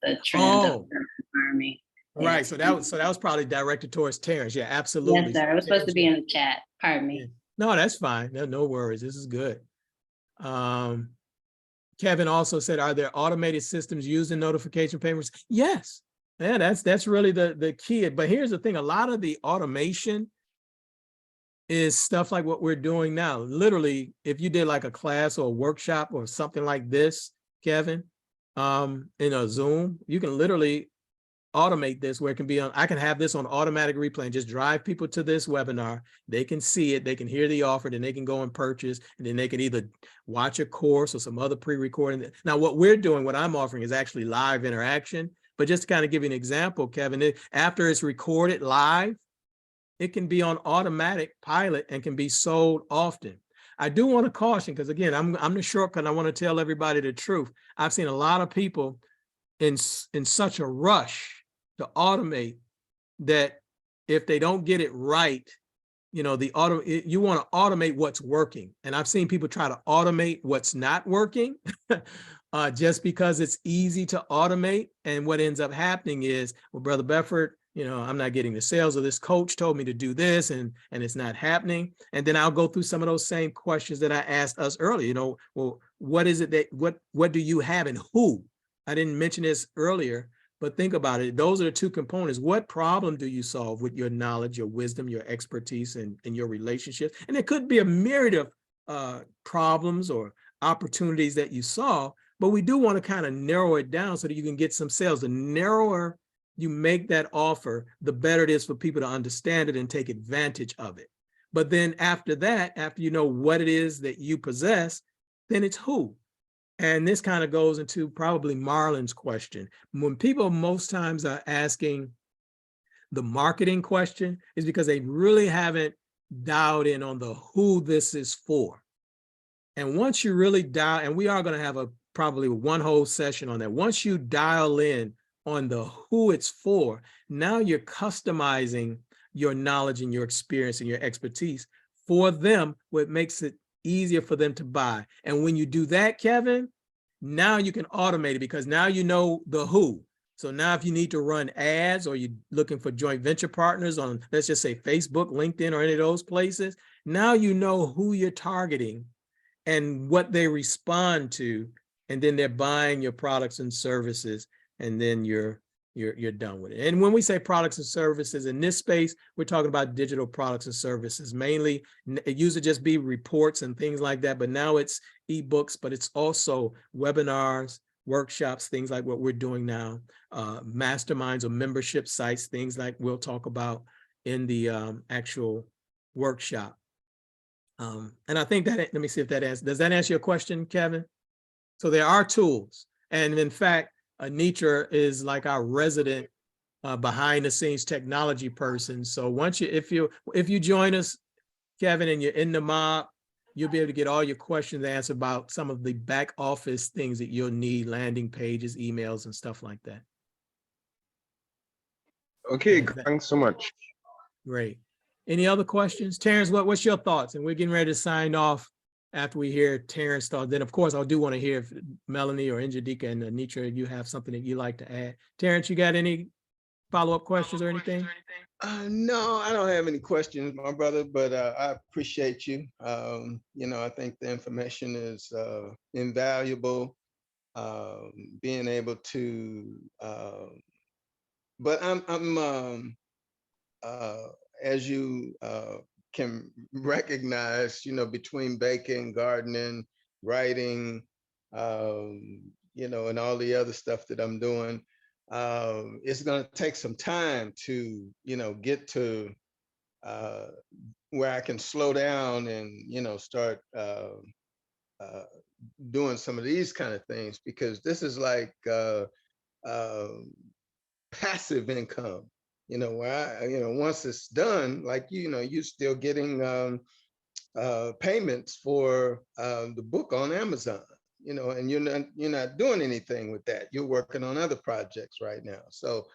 the trend of urban farming. Right. Yes. So that was probably directed towards Terrence. Yeah, absolutely. Yes, sir. It was supposed to be in the chat. Pardon me. Yeah. No, that's fine. No worries. This is good. Kevin also said, are there automated systems used in notification payments? Yes. Yeah, that's really the key. But here's the thing, a lot of the automation is stuff like what we're doing now. Literally, if you did like a class or a workshop or something like this, Kevin, in a Zoom, you can literally automate this where it can be on, I can have this on automatic replay and just drive people to this webinar. They can see it, they can hear the offer, then they can go and purchase, and then they can either watch a course or some other pre-recording. Now, what we're doing, what I'm offering is actually live interaction, but just to kind of give you an example, Kevin, after it's recorded live, it can be on automatic pilot and can be sold often. I do want to caution, because again, I'm the shortcut. I want to tell everybody the truth. I've seen a lot of people in such a rush to automate that if they don't get it right, you want to automate what's working. And I've seen people try to automate what's not working just because it's easy to automate. And what ends up happening is, well, Brother Befford, I'm not getting the sales, or this coach told me to do this and it's not happening. And then I'll go through some of those same questions that I asked us earlier, well, what is it that, what do you have and who? I didn't mention this earlier, but think about it. Those are the two components. What problem do you solve with your knowledge, your wisdom, your expertise, and your relationships? And it could be a myriad of problems or opportunities that you solve, but we do want to kind of narrow it down so that you can get some sales. The narrower you make that offer, the better it is for people to understand it and take advantage of it. But then after that, after you know what it is that you possess, then it's who. And this kind of goes into probably Marlon's question. When people most times are asking the marketing question, is because they really haven't dialed in on the who this is for. And once you really dial, and we are going to have probably one whole session on that. Once you dial in on the who it's for, now you're customizing your knowledge and your experience and your expertise for them, what makes it easier for them to buy. And when you do that, Kevin, now you can automate it, because now you know the who. So now if you need to run ads, or you're looking for joint venture partners on, let's just say Facebook, LinkedIn, or any of those places, now you know who you're targeting and what they respond to, and then they're buying your products and services, and then you're done with it. And when we say products and services in this space, we're talking about digital products and services mainly. It used to just be reports and things like that, but now it's ebooks, but it's also webinars, workshops, things like what we're doing now, masterminds or membership sites, things like we'll talk about in the actual workshop. And I think that, let me see if that answers, does that answer your question, Kevin? So there are tools. And in fact, Anitra is like our resident behind the scenes technology person. So once if you join us, Kevin, and you're in the mob, you'll be able to get all your questions answered about some of the back office things that you'll need, landing pages, emails, and stuff like that. Okay, thanks so much. Great. Any other questions? Terrence, what's your thoughts? And we're getting ready to sign off after we hear Terrence thought. Then, of course, I do want to hear if Melanie or Njadika and Anitra, you have something that you like to add. Terrence, you got any follow-up questions or anything? No, I don't have any questions, my brother, but I appreciate you. I think the information is invaluable. Being able to, but I'm as you can recognize, between baking, gardening, writing, and all the other stuff that I'm doing, it's going to take some time to, get to where I can slow down and, start doing some of these kind of things, because this is like passive income, where once it's done, like, you're still getting payments for the book on Amazon, and you're not doing anything with that. You're working on other projects right now. So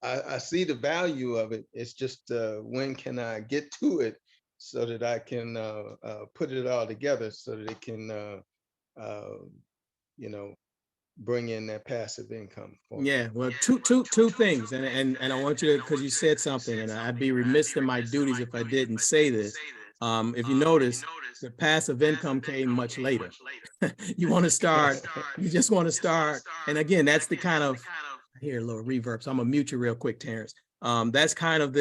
I see the value of it. It's just when can I get to it so that I can put it all together so that it can, you know, bring in that passive income. Yeah, well, two things, and I want you to, because you said something, and I'd be remiss in my duties if I didn't say this. If you notice, the passive income came much later. You want to start, you just want to start, and again, that's the kind of, I hear a little reverb, so I'm gonna mute you real quick, Terrence. That's kind of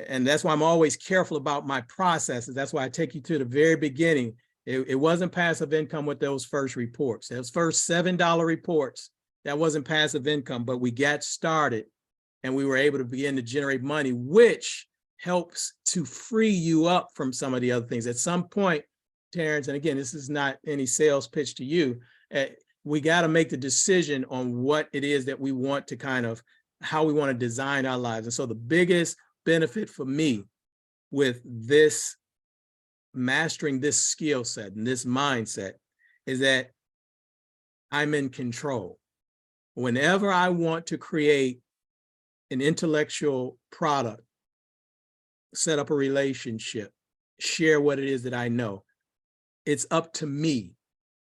and that's why I'm always careful about my processes. That's why I take you to the very beginning. It wasn't passive income with those first reports. Those first $7 reports, that wasn't passive income, but we got started and we were able to begin to generate money, which helps to free you up from some of the other things. At some point, Terrence, and again, this is not any sales pitch to you, we got to make the decision on what it is that we want to kind of, how we want to design our lives. And so the biggest benefit for me with this, mastering this skill set and this mindset, is that I'm in control. Whenever I want to create an intellectual product, set up a relationship, share what it is that I know, it's up to me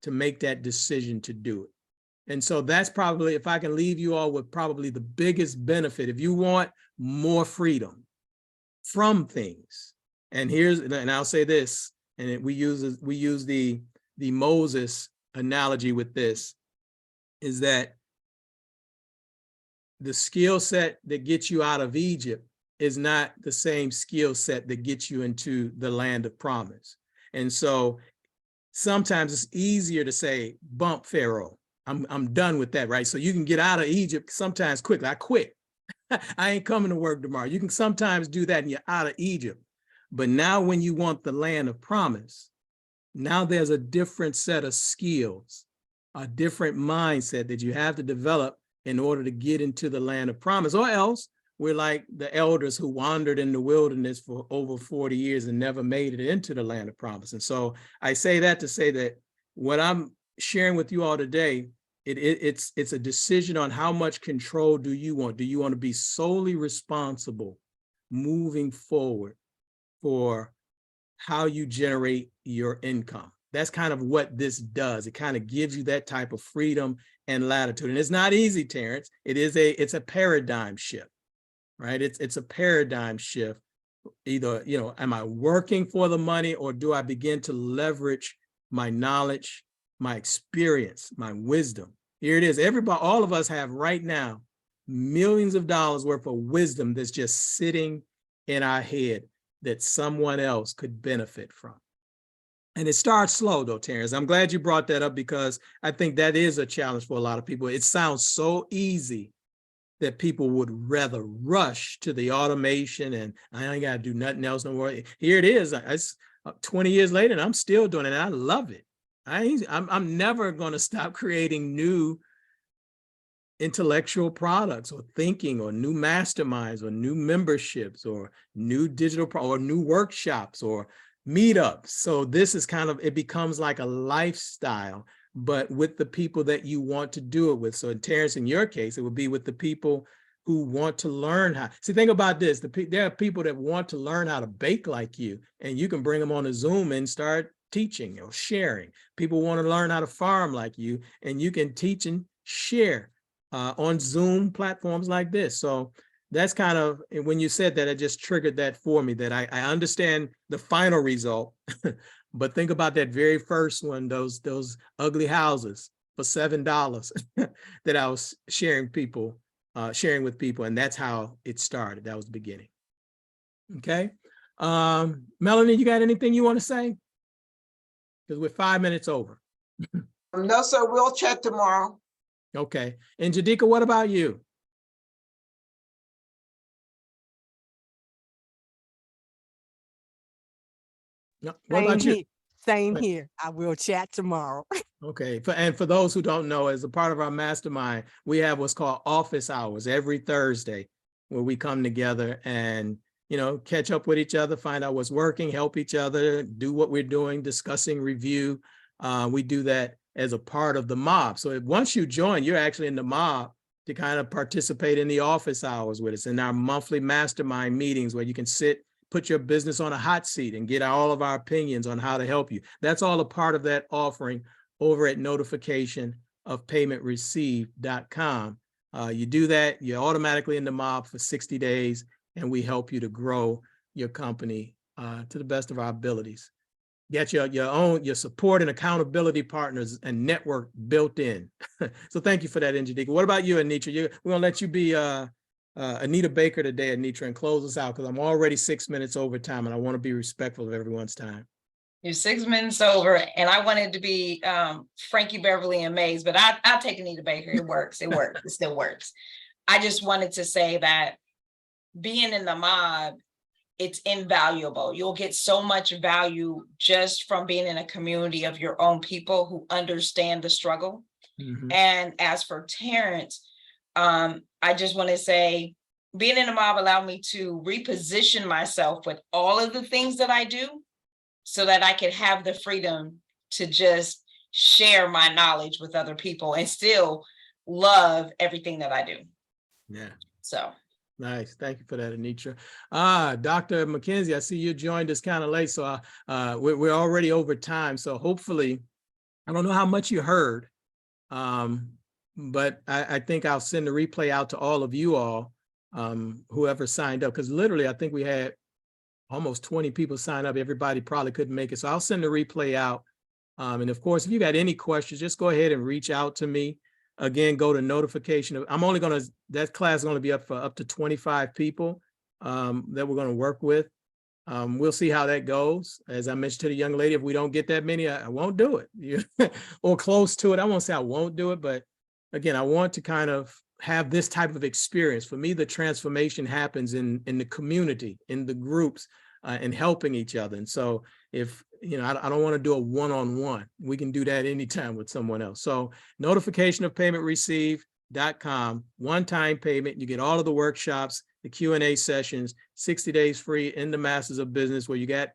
to make that decision to do it. And so that's probably, if I can leave you all with probably the biggest benefit, if you want more freedom from things. And I'll say this, and we use the Moses analogy with this, is that the skill set that gets you out of Egypt is not the same skill set that gets you into the land of promise. And so sometimes it's easier to say, bump Pharaoh. I'm done with that, right? So you can get out of Egypt sometimes quickly. I quit. I ain't coming to work tomorrow. You can sometimes do that and you're out of Egypt. But now when you want the land of promise, now there's a different set of skills, a different mindset that you have to develop in order to get into the land of promise, or else we're like the elders who wandered in the wilderness for over 40 years and never made it into the land of promise. And so I say that to say that what I'm sharing with you all today, it's a decision on how much control do you want? Do you want to be solely responsible moving forward for how you generate your income? That's kind of what this does. It kind of gives you that type of freedom and latitude. And it's not easy, Terrence. It's a paradigm shift, right? It's a paradigm shift. Either, am I working for the money, or do I begin to leverage my knowledge, my experience, my wisdom? Here it is. Everybody, all of us have right now millions of dollars worth of wisdom that's just sitting in our head that someone else could benefit from. And it starts slow though, Terrence. I'm glad you brought that up, because I think that is a challenge for a lot of people. It sounds so easy that people would rather rush to the automation and I ain't got to do nothing else no more. Here it is. It's 20 years later and I'm still doing it. And I love it. I'm never going to stop creating new intellectual products or thinking or new masterminds or new memberships or new digital or new workshops or meetups. So this is kind of, it becomes like a lifestyle, but with the people that you want to do it with. So Terrence, in your case, it would be with the people who want to learn how. See, think about this. There are people that want to learn how to bake like you, and you can bring them on a Zoom and start teaching or sharing. People want to learn how to farm like you, and you can teach and share on Zoom platforms like this. So that's kind of, when you said that, it just triggered that for me, that I understand the final result, but think about that very first one, those ugly houses for $7 that I was sharing with people. And that's how it started. That was the beginning. Okay. Melanie, you got anything you want to say? Because we're 5 minutes over. No, sir, we'll chat tomorrow. Okay. And Jadika, what about you? No, what about you? Same Right. here. I will chat tomorrow. Okay, and for those who don't know, as a part of our mastermind, we have what's called office hours every Thursday, where we come together and, you know, catch up with each other, find out what's working, help each other, do what we're doing, discussing, review. We do that as a part of the mob. So once you join, you're actually in the mob to kind of participate in the office hours with us in our monthly mastermind meetings where you can sit, put your business on a hot seat and get all of our opinions on how to help you. That's all a part of that offering over at notificationofpaymentreceived.com. You do that, you're automatically in the mob for 60 days, and we help you to grow your company to the best of our abilities. Get your support and accountability partners and network built in. So thank you for that, Njadika. What about you, Anitra? We're gonna let you be Anita Baker today, Anitra, and close us out because I'm already 6 minutes over time and I want to be respectful of everyone's time. You're 6 minutes over, and I wanted to be Frankie Beverly and Mays, but I'll take Anita Baker. It works. It works. It still works. I just wanted to say that being in the mob, it's invaluable. You'll get so much value just from being in a community of your own people who understand the struggle. Mhm. And as for Terrence, I just want to say being in the mob allowed me to reposition myself with all of the things that I do, so that I could have the freedom to just share my knowledge with other people and still love everything that I do. Yeah. So. Nice. Thank you for that, Anitra. Dr. McKenzie, I see you joined us kind of late, so we're already over time. So hopefully, I don't know how much you heard, but I think I'll send the replay out to all of you all, whoever signed up, because literally I think we had almost 20 people sign up. Everybody probably couldn't make it. So I'll send the replay out. And of course, if you got any questions, just go ahead and reach out to me. Again, go to notification. That class is going to be up for up to 25 people that we're going to work with. We'll see how that goes. As I mentioned to the young lady, if we don't get that many, I won't do it. Or close to it. I won't say I won't do it, but again, I want to kind of have this type of experience. For me, the transformation happens in the community, in the groups, and helping each other. And so if, you know, I don't want to do a one-on-one. We can do that anytime with someone else. So notificationofpaymentreceived.com, one-time payment. You get all of the workshops, the Q&A sessions, 60 days free in the Masters of Business, where you get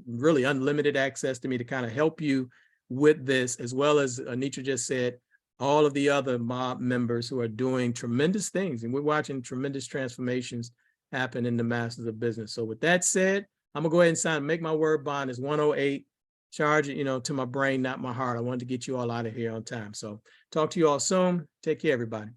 really unlimited access to me to kind of help you with this, as well as Anitra just said, all of the other mob members who are doing tremendous things. And we're watching tremendous transformations happen in the Masters of Business. So with that said, I'm gonna go ahead and sign, make my word bond is 108, charge it, you know, to my brain, not my heart. I wanted to get you all out of here on time. So talk to you all soon. Take care, everybody.